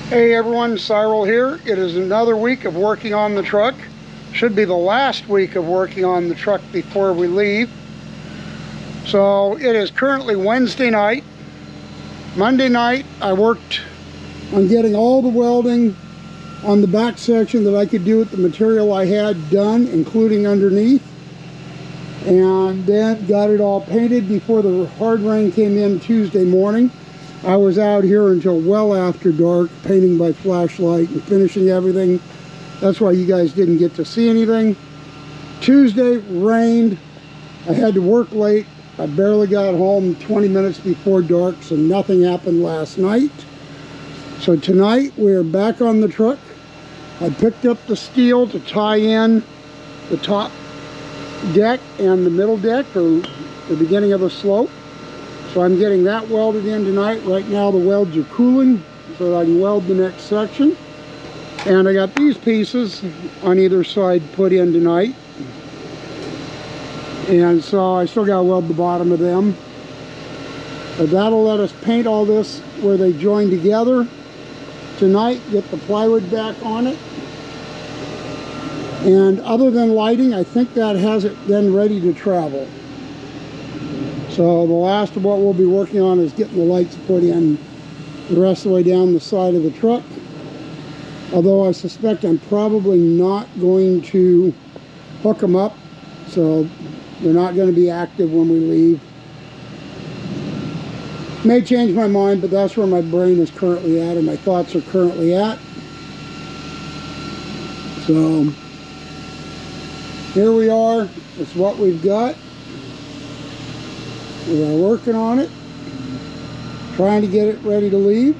Hey everyone, Cyril here. It is another week of working on the truck. Should be the last week of working on the truck before we leave. So it is currently Wednesday night. Monday night I worked on getting all the welding on the back section that I could do with the material I had done, including underneath. And then got it all painted before the hard rain came in Tuesday morning. I was out here until well after dark, painting by flashlight and finishing everything. That's why you guys didn't get to see anything. Tuesday rained. I had to work late. I barely got home 20 minutes before dark, so nothing happened last night. So tonight we're back on the truck. I picked up the steel to tie in the top deck and the middle deck, or the beginning of the slope. So I'm getting that welded in tonight. Right now the welds are cooling so that I can weld the next section. And I got these pieces on either side put in tonight. And so I still got to weld the bottom of them. But that'll let us paint all this where they join together tonight, get the plywood back on it. And other than lighting, I think that has it then ready to travel. So the last of what we'll be working on is getting the lights put in the rest of the way down the side of the truck. Although I suspect I'm probably not going to hook them up, so they're not going to be active when we leave. May change my mind, but that's where my brain is currently at, and my thoughts are currently at. So here we are. It's what we've got. We are working on it, trying to get it ready to leave,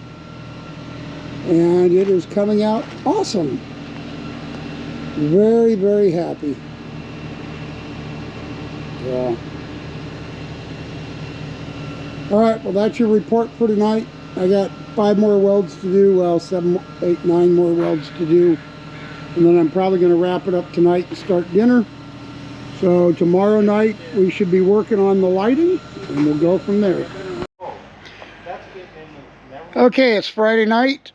and it is coming out awesome. Very, very happy. Yeah. All right, well, that's your report for tonight. I got 5 more welds to do, well, 7, 8, 9 more welds to do, and then I'm probably going to wrap it up tonight and start dinner. So tomorrow night we should be working on the lighting, and we'll go from there. Okay, it's Friday night.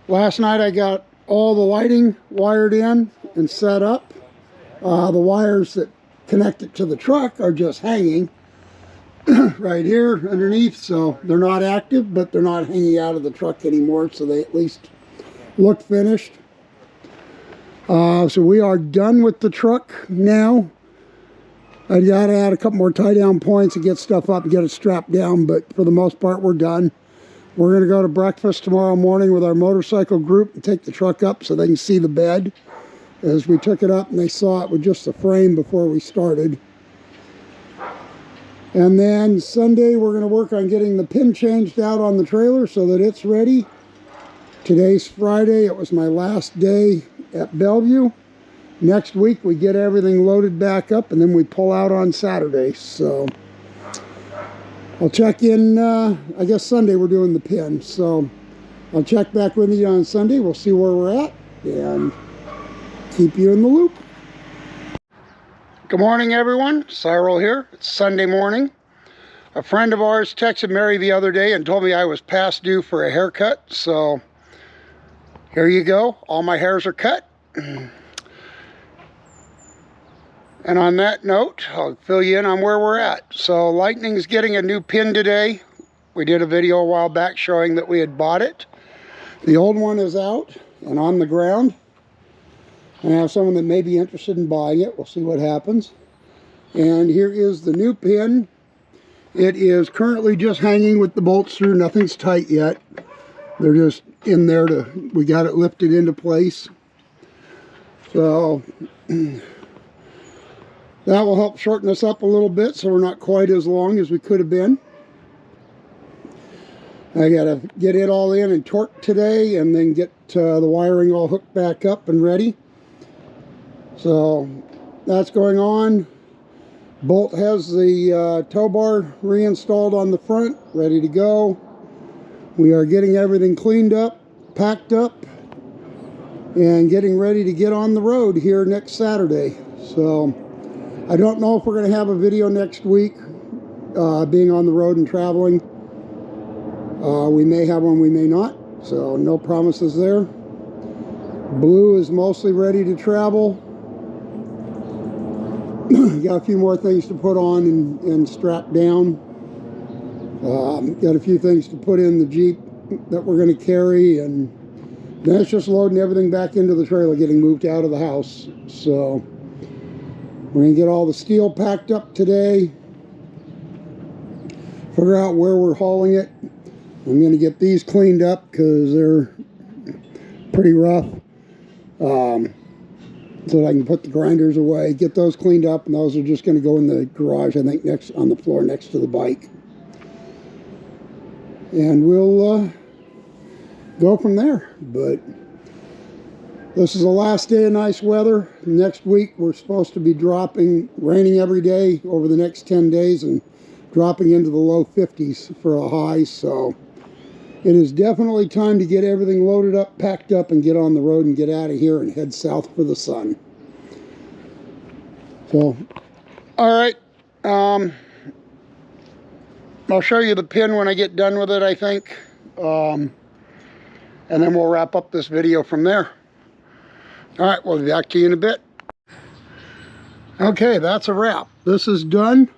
Last night I got all the lighting wired in and set up. The wires that connect it to the truck are just hanging right here underneath, so they're not active, but they're not hanging out of the truck anymore, so they at least look finished. So we are done with the truck now. I got to add a couple more tie down points and get stuff up and get it strapped down, but for the most part we're done. We're going to go to breakfast tomorrow morning with our motorcycle group and take the truck up so they can see the bed, as we took it up and they saw it with just the frame before we started. And then Sunday we're going to work on getting the pin changed out on the trailer so that it's ready. Today's Friday. It was my last day at Bellevue. Next week we get everything loaded back up and then we pull out on Saturday. So I'll check in, I guess Sunday we're doing the pin. So I'll check back with you on Sunday. We'll see where we're at and keep you in the loop. Good morning everyone, Cyril here. It's Sunday morning. A friend of ours texted Mary the other day and told me I was past due for a haircut. So here you go, all my hairs are cut. And on that note, I'll fill you in on where we're at. So Lightning's getting a new pin today. We did a video a while back showing that we had bought it. The old one is out and on the ground. I have someone that may be interested in buying it. We'll see what happens. And here is the new pin. It is currently just hanging with the bolts through. Nothing's tight yet. They're just in there we got it lifted into place. So that will help shorten us up a little bit so we're not quite as long as we could have been. I got to get it all in and torque today and then get the wiring all hooked back up and ready. So that's going on. Bolt has the tow bar reinstalled on the front, ready to go. We are getting everything cleaned up, packed up, and getting ready to get on the road here next Saturday. So I don't know if we're going to have a video next week, being on the road and traveling. We may have one, we may not. so no promises there. Blue is mostly ready to travel. Got a few more things to put on and strap down. Got a few things to put in the Jeep that we're going to carry, and then it's just loading everything back into the trailer, getting moved out of the house. So we're going to get all the steel packed up today, figure out where we're hauling it. I'm going to get these cleaned up because they're pretty rough, so that I can put the grinders away, get those cleaned up, and those are just going to go in the garage, I think, next on the floor next to the bike. And we'll go from there. But this is the last day of nice weather. Next week we're supposed to be raining every day over the next 10 days and dropping into the low 50s for a high. So it is definitely time to get everything loaded up, packed up, and get on the road and get out of here and head south for the sun. So, all right. I'll show you the pin when I get done with it, I think. And then we'll wrap up this video from there. All right, we'll be back to you in a bit. Okay, that's a wrap. This is done.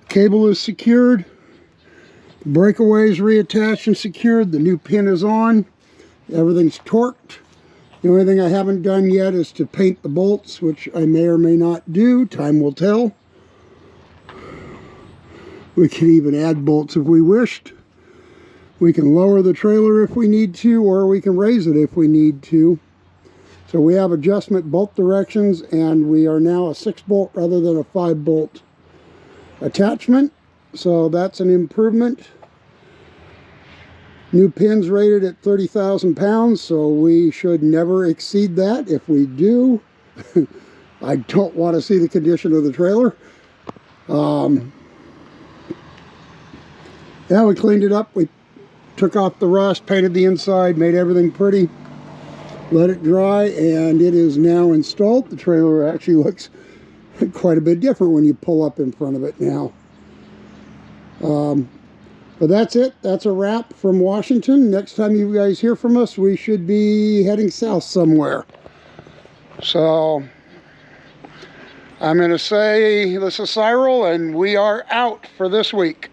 Cable is secured. Breakaway is reattached and secured. The new pin is on. Everything's torqued. The only thing I haven't done yet is to paint the bolts, which I may or may not do. Time will tell. We can even add bolts if we wished. We can lower the trailer if we need to, or we can raise it if we need to. So we have adjustment both directions, and we are now a 6-bolt rather than a 5-bolt attachment. So that's an improvement. New pins rated at 30,000 pounds, so we should never exceed that. If we do, I don't want to see the condition of the trailer. Yeah, we cleaned it up. We took off the rust, painted the inside, made everything pretty, let it dry, and it is now installed. The trailer actually looks quite a bit different when you pull up in front of it now. But that's it. That's a wrap from Washington. Next time you guys hear from us, we should be heading south somewhere. So I'm going to say this is Cyril, and we are out for this week.